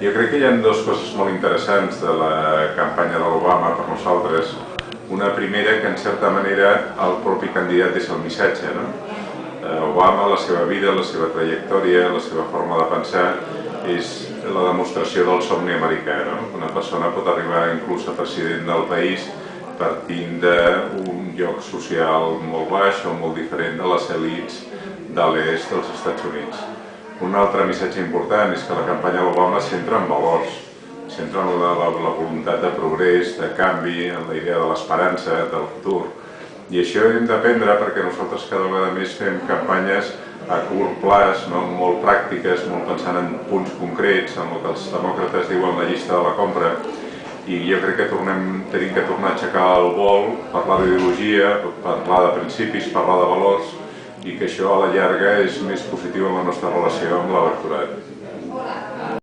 Jo crec que hi ha dues coses molt interessants de la campanya de l'Obama per nosaltres. Una primera, que en certa manera el propi candidat és el missatge. Obama, la seva vida, la seva trajectòria, la seva forma de pensar, és la demostració del somni americà. Una persona pot arribar inclús a president del país partint d'un lloc social molt baix o molt diferent de les elits de l'est dels Estats Units. Un altre missatge important és que la campanya d'Obama es centra en valors, es centra en la voluntat de progrés, de canvi, en la idea de l'esperança, del futur. I això hem d'aprendre perquè nosaltres cada vegada més fem campanyes a curt plaç, molt pràctiques, molt pensant en punts concrets, en el que els demòcrates diuen la llista de la compra. I jo crec que tenim que tornar a aixecar el vol, parlar d'ideologia, parlar de principis, parlar de valors, i que això a la llarga és més positiu en la nostra relació amb l'electorat.